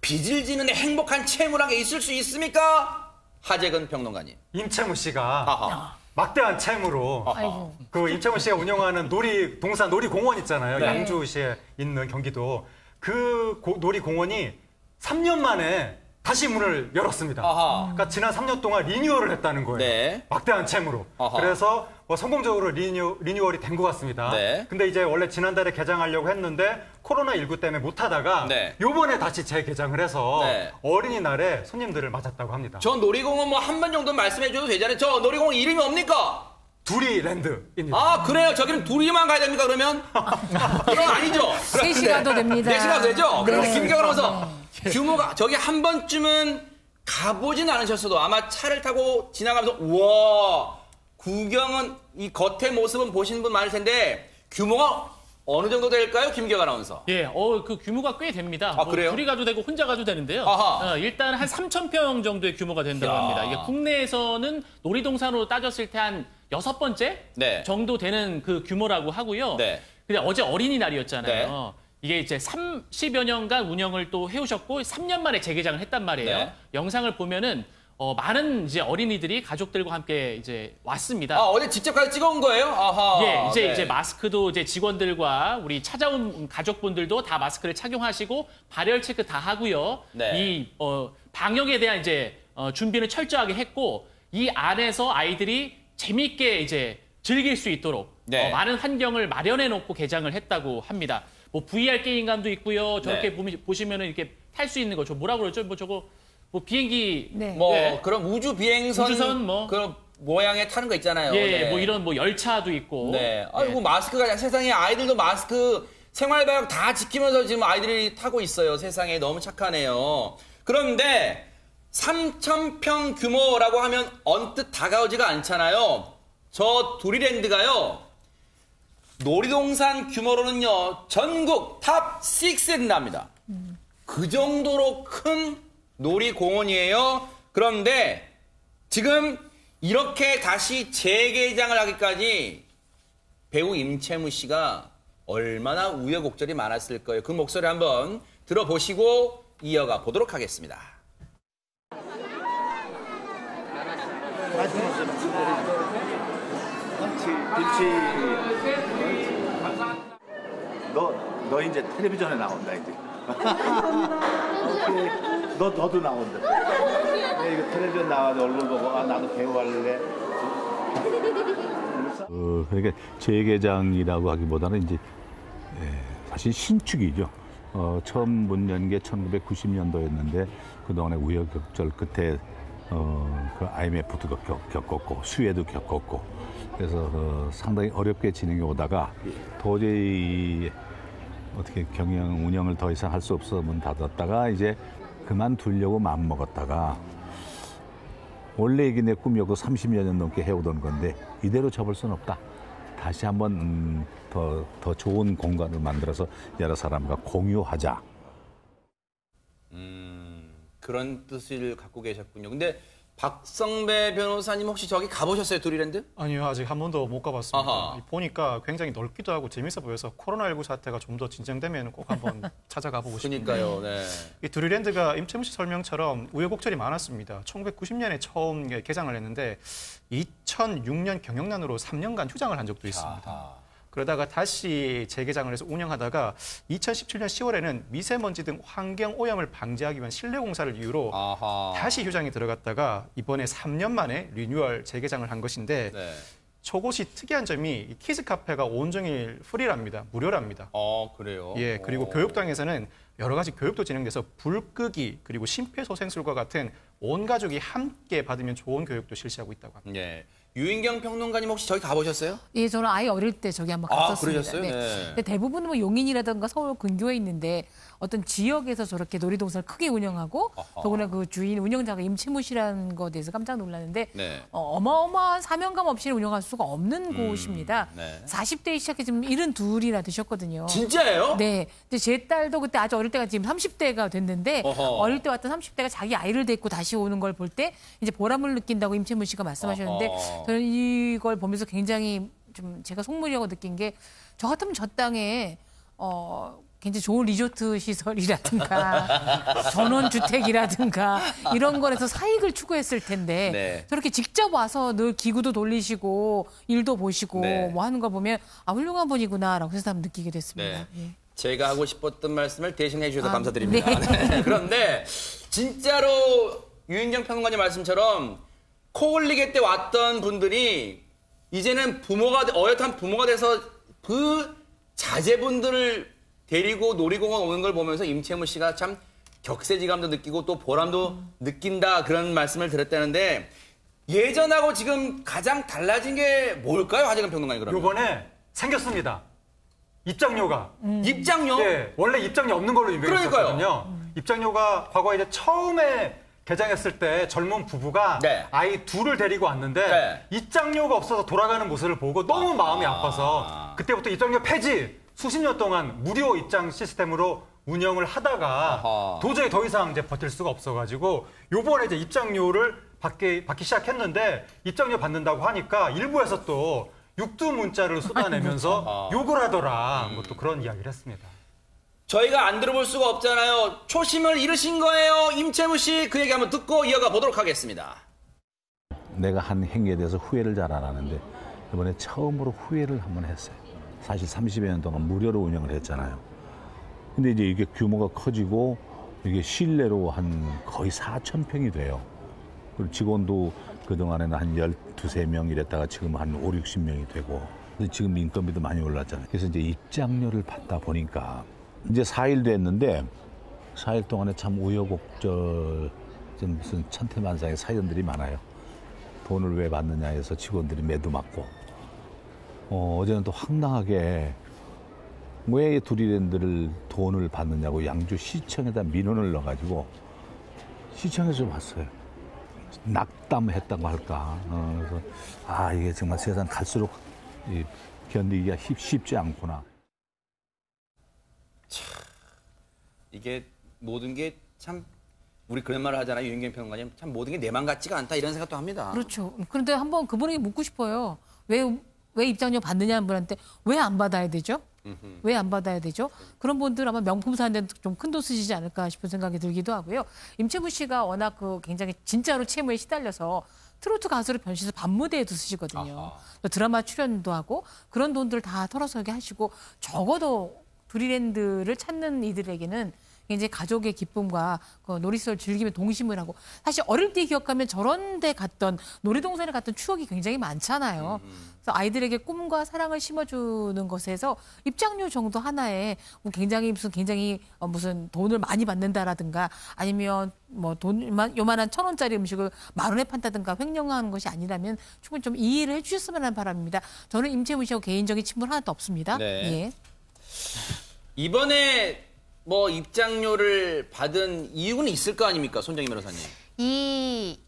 빚을 지는 행복한 채무란 게 있을 수 있습니까? 하재근 평론가님. 임채무 씨가 아하. 막대한 채무로 아이고. 그 임채무 씨가 운영하는 동산 놀이공원 있잖아요. 네. 양주시에 있는 경기도 그 놀이공원이 3년 만에 다시 문을 열었습니다. 아하. 그러니까 지난 3년 동안 리뉴얼을 했다는 거예요. 네. 막대한 채무로. 아하. 그래서 성공적으로 리뉴얼이 된 것 같습니다. 네. 근데 이제 원래 지난달에 개장하려고 했는데 코로나19 때문에 못하다가 네. 요번에 다시 재개장을 해서 네. 어린이날에 손님들을 맞았다고 합니다. 저 놀이공원 뭐 한 번 정도 말씀해 줘도 되잖아요. 저 놀이공원 이름이 뭡니까? 두리랜드입니다. 아, 그래요? 저기는 둘이만 가야 됩니까, 그러면? 그건 아니죠. 3시 가도 됩니다. 4시 가도 되죠? 네. 그럼 김경호 아나운서, 규모가, 저기 한 번쯤은 가보진 않으셨어도 아마 차를 타고 지나가면서, 우와, 구경은, 이 겉의 모습은 보시는 분 많을 텐데, 규모가 어느 정도 될까요, 김경호 아나운서? 예, 그 규모가 꽤 됩니다. 아, 그래요? 둘이 가도 되고 혼자 가도 되는데요. 아하. 일단 한 3,000평 정도의 규모가 된다고 이야. 합니다. 이게 국내에서는 놀이동산으로 따졌을 때 한 6번째 네. 정도 되는 그 규모라고 하고요. 네. 근데 어제 어린이날이었잖아요. 네. 이게 이제 30여 년간 운영을 또 해오셨고 3년 만에 재개장을 했단 말이에요. 네. 영상을 보면은 많은 이제 어린이들이 가족들과 함께 이제 왔습니다. 아, 어제 직접 가서 찍어온 거예요? 아하. 예, 네. 이제 마스크도 이제 직원들과 우리 찾아온 가족분들도 다 마스크를 착용하시고 발열 체크 다 하고요. 네. 이 방역에 대한 이제 준비를 철저하게 했고 이 안에서 아이들이 재미있게 이제 즐길 수 있도록 네. 많은 환경을 마련해 놓고 개장을 했다고 합니다. 뭐 VR 게임감도 있고요. 저렇게 네. 보시면은 이렇게 탈 수 있는 거, 저 뭐라 그러죠? 뭐 저거 뭐 비행기 네. 뭐, 네. 그런 우주 비행선. 우주선 뭐. 그런 모양의 타는 거 있잖아요. 예, 네. 뭐 이런 뭐 열차도 있고. 네. 아이고, 마스크가 세상에 아이들도 마스크 생활방역 다 지키면서 지금 아이들이 타고 있어요. 세상에 너무 착하네요. 그런데 3,000평 규모라고 하면 언뜻 다가오지가 않잖아요. 저 두리랜드가요. 놀이동산 규모로는요. 전국 탑 6에 든답니다. 그 정도로 큰 놀이공원이에요. 그런데 지금 이렇게 다시 재개장을 하기까지 배우 임채무 씨가 얼마나 우여곡절이 많았을 거예요. 그 목소리 한번 들어보시고 이어가 보도록 하겠습니다. 너 이제 텔레비전에 나온다 이제. 오케이. 너도 나온다. 이거 텔레비전 나와서 얼굴 보고 나도 배우 할래. 그러니까 재개장이라고 하기보다는 이제 사실 신축이죠. 처음 문 연 게 1990년도였는데 그동안에 우여곡절 끝에 그 IMF도 겪었고 수해도 겪었고 그래서 상당히 어렵게 진행해 오다가 도저히 어떻게 운영을 더 이상 할 수 없어 문 닫았다가 이제 그만두려고 마음먹었다가 원래 이게 내 꿈이었고 30여 년 넘게 해오던 건데 이대로 접을 수는 없다. 다시 한번 더 좋은 공간을 만들어서 여러 사람과 공유하자. 그런 뜻을 갖고 계셨군요. 근데 박성배 변호사님 혹시 저기 가보셨어요, 두리랜드? 아니요, 아직 한 번도 못 가봤습니다. 아하. 보니까 굉장히 넓기도 하고 재밌어 보여서 코로나19 사태가 좀 더 진정되면 꼭 한번 찾아가 보고 싶습니다. 그러니까요. 네. 이 두리랜드가 임채무 씨 설명처럼 우여곡절이 많았습니다. 1990년에 처음 개장을 했는데 2006년 경영난으로 3년간 휴장을 한 적도 있습니다. 아하. 그러다가 다시 재개장을 해서 운영하다가 2017년 10월에는 미세먼지 등 환경 오염을 방지하기 위한 실내 공사를 이유로 아하. 다시 휴장이 들어갔다가 이번에 3년 만에 리뉴얼 재개장을 한 것인데 네. 저곳이 특이한 점이 키즈 카페가 온종일 프리랍니다. 무료랍니다. 그래요? 예, 그리고 교육당에서는 여러 가지 교육도 진행돼서 불 끄기 그리고 심폐소생술과 같은 온 가족이 함께 받으면 좋은 교육도 실시하고 있다고 합니다. 예. 유인경 평론가님 혹시 저기 가보셨어요? 예, 저는 아이 어릴 때 저기 한번 갔었습니다. 그러셨어요? 네. 근데 대부분은 뭐 용인이라든가 서울 근교에 있는데 어떤 지역에서 저렇게 놀이동산을 크게 운영하고 더구나 그 주인 운영자가 임채무 씨라는 것에 대해서 깜짝 놀랐는데 네. 어마어마한 사명감 없이는 운영할 수가 없는 곳입니다. 네. 40대에 시작해 지금 72이나 되셨거든요. 진짜예요? 네. 근데 제 딸도 그때 아주 어릴 때가 지금 30대가 됐는데 어허. 어릴 때 왔던 30대가 자기 아이를 데리고 다시 오는 걸 볼 때 이제 보람을 느낀다고 임채무 씨가 말씀하셨는데 어허. 저는 이걸 보면서 굉장히 좀 제가 속물이라고 느낀 게 저 같으면 저 땅에 굉장히 좋은 리조트 시설이라든가 전원주택이라든가 이런 거에서 사익을 추구했을 텐데 네. 저렇게 직접 와서 늘 기구도 돌리시고 일도 보시고 네. 뭐 하는 거 보면 아 훌륭한 분이구나라고 해서 한번 느끼게 됐습니다. 네. 예. 제가 하고 싶었던 말씀을 대신해 주셔서 아, 감사드립니다. 네. 네. 그런데 진짜로 유인경 평론가님 말씀처럼 코올리게 때 왔던 분들이 이제는 어엿한 부모가 돼서 그 자제분들을 데리고 놀이공원 오는 걸 보면서 임채무 씨가 참 격세지감도 느끼고 또 보람도 느낀다 그런 말씀을 드렸다는데 예전하고 지금 가장 달라진 게 뭘까요? 하재근 평론가님 그러면. 요번에 생겼습니다. 입장료가. 입장료? 예, 원래 입장료 없는 걸로 유명했었거든요. 입장료가 과거에 이제 처음에 개장했을 때 젊은 부부가 네. 아이 둘을 데리고 왔는데 네. 입장료가 없어서 돌아가는 모습을 보고 너무 마음이 아파서 그때부터 입장료 폐지, 수십 년 동안 무료 입장 시스템으로 운영을 하다가 아하. 도저히 더 이상 이제 버틸 수가 없어가지고 요번에 이제 입장료를 받기 시작했는데 입장료 받는다고 하니까 일부에서 또 육두 문자를 쏟아내면서 욕을 하더라. 뭐 또 그런 이야기를 했습니다. 저희가 안 들어볼 수가 없잖아요. 초심을 잃으신 거예요. 임채무 씨 그 얘기 한번 듣고 이어가 보도록 하겠습니다. 내가 한 행위에 대해서 후회를 잘 안 하는데 이번에 처음으로 후회를 한번 했어요. 사실 30여 년 동안 무료로 운영을 했잖아요. 근데 이제 이게 규모가 커지고 이게 실내로 한 거의 4,000평이 돼요. 그리고 직원도 그동안에는 한 12~13명 이랬다가 지금 한 5, 60명이 되고 근데 지금 인건비도 많이 올랐잖아요. 그래서 이제 입장료를 받다 보니까 이제 4일 됐는데 4일 동안에 참 우여곡절 좀 무슨 천태만상의 사연들이 많아요. 돈을 왜 받느냐 해서 직원들이 매도 맞고 어제는 또 황당하게 왜 두리랜드를 돈을 받느냐고 양주시청에다 민원을 넣어가지고 시청에서 왔어요. 낙담했다고 할까. 그래서 이게 정말 세상 갈수록 견디기가 쉽지 않구나. 이게 모든 게 참 우리 그런 말을 하잖아요. 유인경 평론가님 참 모든 게 내 맘 같지가 않다 이런 생각도 합니다. 그렇죠. 그런데 한번 그분에게 묻고 싶어요. 왜 입장료 받느냐는 분한테 왜 안 받아야 되죠? 왜 안 받아야 되죠? 그런 분들 아마 명품 사는데 좀 큰 돈 쓰시지 않을까 싶은 생각이 들기도 하고요. 임채무 씨가 워낙 굉장히 진짜로 채무에 시달려서 트로트 가수로 변신해서 밤무대에도 쓰시거든요. 또 드라마 출연도 하고 그런 돈들 다 털어서게 하시고 적어도 두리랜드를 찾는 이들에게는 이제 가족의 기쁨과 그 놀이시설 즐기며 동심을 하고 사실 어릴 때 기억하면 저런 데 갔던 놀이동산에 갔던 추억이 굉장히 많잖아요. 그래서 아이들에게 꿈과 사랑을 심어주는 것에서 입장료 정도 하나에 뭐 굉장히 무슨 돈을 많이 받는다라든가 아니면 뭐 요만한 1,000원짜리 음식을 10,000원에 판다든가 횡령하는 것이 아니라면 충분히 좀 이해를 해주셨으면 하는 바람입니다. 저는 임채무 씨하고 개인적인 친분 하나도 없습니다. 네. 예. 이번에 뭐 입장료를 받은 이유는 있을 거 아닙니까, 손정희 변호사님? 이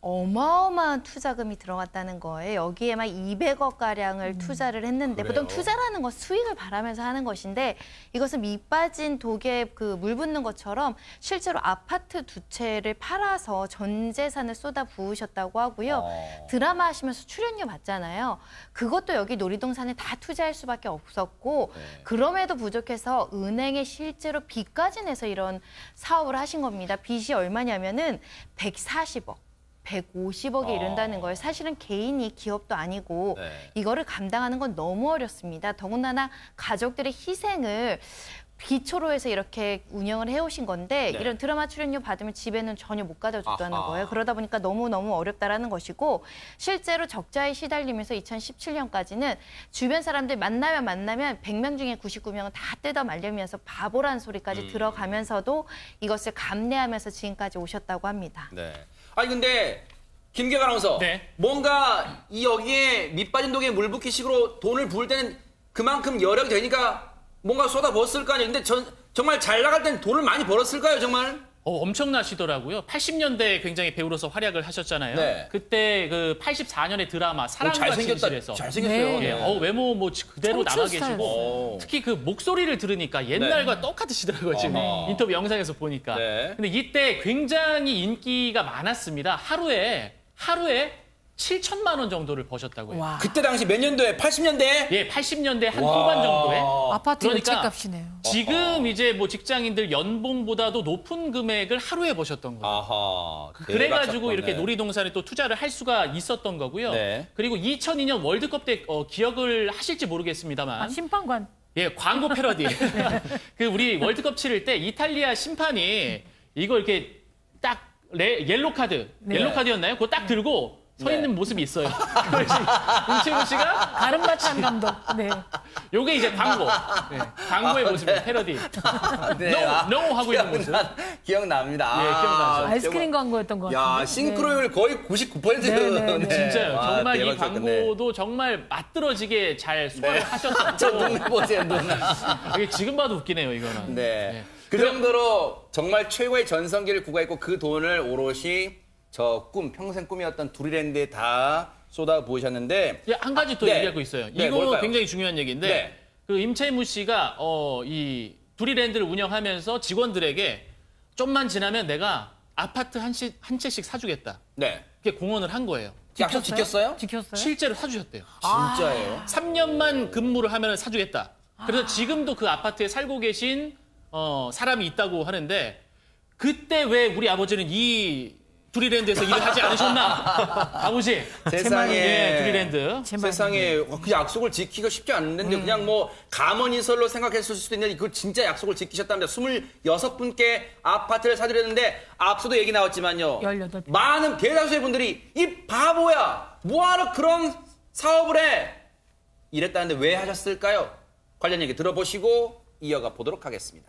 어마어마한 투자금이 들어갔다는 거예요. 여기에만 200억 가량을 투자를 했는데 그래요? 보통 투자라는 건 수익을 바라면서 하는 것인데 이것은 밑 빠진 독에 그 물 붓는 것처럼 실제로 아파트 두 채를 팔아서 전 재산을 쏟아 부으셨다고 하고요. 드라마 하시면서 출연료 받잖아요. 그것도 여기 놀이동산에 다 투자할 수밖에 없었고 그럼에도 부족해서 은행에 실제로 빚까지 내서 이런 사업을 하신 겁니다. 빚이 얼마냐면은 140억. 150억에 이른다는 거예요. 사실은 개인이 기업도 아니고 이거를 감당하는 건 너무 어렵습니다. 더군다나 가족들의 희생을 기초로 해서 이렇게 운영을 해오신 건데 이런 드라마 출연료 받으면 집에는 전혀 못 가져 줬다는 거예요. 그러다 보니까 너무너무 어렵다라는 것이고 실제로 적자에 시달리면서 2017년까지는 주변 사람들 만나면 100명 중에 99명은 다 뜯어 말리면서 바보라는 소리까지 들어가면서도 이것을 감내하면서 지금까지 오셨다고 합니다. 네. 아니 근데 김기혁 아나운서 네. 뭔가 이 여기에 밑빠진 독에 물 붓기식으로 돈을 부을 때는 그만큼 여력이 되니까 뭔가 쏟아부었을 거 아니에요. 근데 정말 잘 나갈 때는 돈을 많이 벌었을까요, 정말? 엄청나시더라고요. 80년대에 굉장히 배우로서 활약을 하셨잖아요. 네. 그때 그 84년의 드라마 사랑과 진실에서 잘생겼어요. 네. 예, 외모 뭐 그대로 남아 청춘 계시고 특히 그 목소리를 들으니까 옛날과 똑같으시더라고요. 지금 인터뷰 영상에서 보니까. 네. 근데 이때 굉장히 인기가 많았습니다. 하루에 7천만 원 정도를 버셨다고 해요. 와. 그때 당시 몇 년도에? 80년대? 예, 80년대 한 후반 정도에. 아파트 그러니까 연체값이네요. 지금 이제 뭐 직장인들 연봉보다도 높은 금액을 하루에 버셨던 거예요. 아하. 그래가지고 이렇게 대박 놀이동산에 또 투자를 할 수가 있었던 거고요. 네. 그리고 2002년 월드컵 때 기억을 하실지 모르겠습니다만, 심판관. 예, 광고 패러디. 그 우리 월드컵 치를 때 이탈리아 심판이 이거 이렇게 딱 옐로 카드, 옐로 카드였나요? 그거 딱 들고 서 있는 모습이 있어요. 임채무 씨가 가름마찬 감독. 네. 요게 이제 광고. 네, 광고의 모습이에요. 패러디. 네. No 하고 있는 모습. 기억납니다. 예, 기억나죠. 아이스크림 광고였던 것 같아요. 야, 싱크로율 거의 99%. 네. 진짜요. 와, 정말 이 대박 광고도 정말 맛들어지게 잘 소화를 하셨었고. 저 눈을 보세요, 눈. 이게 지금 봐도 웃기네요, 이거는. 네. 그 정도로 정말 최고의 전성기를 구가했고 그 돈을 오롯이 저 평생 꿈이었던 두리랜드에 다 쏟아 부으셨는데 예, 한 가지 더 네. 얘기할 거 있어요. 네, 이거 뭘까요? 굉장히 중요한 얘기인데 네. 그 임채무 씨가 이 두리랜드를 운영하면서 직원들에게 좀만 지나면 내가 아파트 한 채씩 사주겠다. 네. 그게 공언을 한 거예요. 약속 지켰어요? 지켰어요? 실제로 사주셨대요. 진짜예요? 3년만 근무를 하면 사주겠다. 그래서 지금도 그 아파트에 살고 계신 사람이 있다고 하는데 그때 왜 우리 아버지는 이 두리랜드에서 일을 하지 않으셨나? 아버지. 세상에. 예, 두리랜드. 세상에 그 약속을 지키기가 쉽지 않은데 그냥 뭐 감언이설로 생각했을 수도 있는데 그 진짜 약속을 지키셨답니다. 26분께 아파트를 사드렸는데 앞서도 얘기 나왔지만요. 18분. 많은 대다수의 분들이 이 바보야. 뭐하러 그런 사업을 해. 이랬다는데 왜 하셨을까요? 관련 얘기 들어보시고 이어가 보도록 하겠습니다.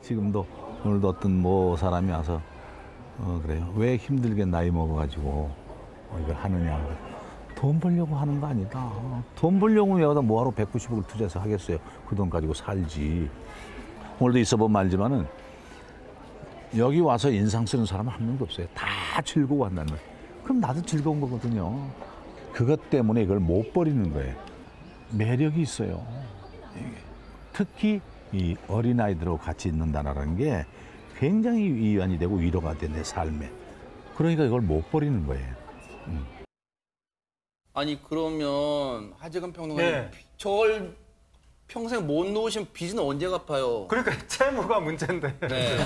지금도 오늘도 어떤 사람이 와서 그래요. 왜 힘들게 나이 먹어가지고 이걸 하느냐. 돈 벌려고 하는 거 아니다. 돈 벌려고 여기다 뭐하러 190억을 투자해서 하겠어요. 그 돈 가지고 살지. 오늘도 있어보면 알지만은 여기 와서 인상 쓰는 사람은 한 명도 없어요. 다 즐거워 한다는 거예요. 그럼 나도 즐거운 거거든요. 그것 때문에 이걸 못 버리는 거예요. 매력이 있어요. 특히 이 어린아이들하고 같이 있는다는 게 굉장히 위안이 되고 위로가 돼, 내 삶에. 그러니까 이걸 못 버리는 거예요. 아니 그러면 하재근 평론가님 네. 저걸 평생 못 놓으신 빚은 언제 갚아요? 그러니까 채무가 문제인데. 네.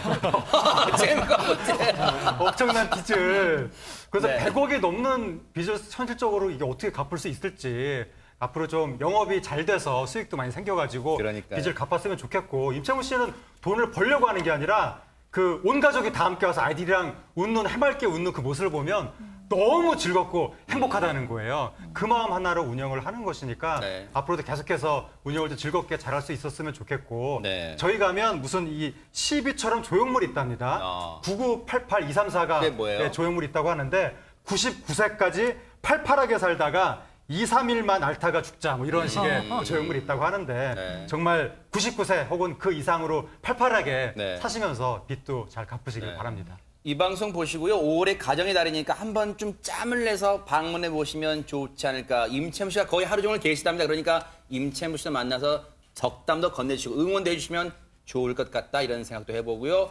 재미가 문제. 엄청난 빚을. 그래서 네. 100억이 넘는 빚을 현실적으로 이게 어떻게 갚을 수 있을지. 앞으로 좀 영업이 잘 돼서 수익도 많이 생겨가지고 그러니까요. 빚을 갚았으면 좋겠고, 임채무 씨는 돈을 벌려고 하는 게 아니라 그 온 가족이 다 함께 와서 아이들이랑 해맑게 웃는 그 모습을 보면 너무 즐겁고 행복하다는 거예요. 그 마음 하나로 운영을 하는 것이니까 네. 앞으로도 계속해서 운영을 좀 즐겁게 잘할 수 있었으면 좋겠고, 네. 저희 가면 무슨 이 CB처럼 조형물이 있답니다. 9988234가 그게 뭐예요? 조형물이 있다고 하는데 99세까지 팔팔하게 살다가 2, 3일만 앓다가 죽자 뭐 이런 식의 조형물이 있다고 하는데 네. 정말 99세 혹은 그 이상으로 팔팔하게 네. 사시면서 빚도 잘 갚으시길 네. 바랍니다. 이 방송 보시고요. 5월에 가정의 달이니까 한번 좀 짬을 내서 방문해 보시면 좋지 않을까. 임채무 씨가 거의 하루 종일 계시답니다. 그러니까 임채무 씨를 만나서 덕담도 건네주시고 응원도 해주시면 좋을 것 같다. 이런 생각도 해보고요.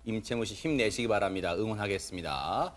임채무 씨 힘내시기 바랍니다. 응원하겠습니다.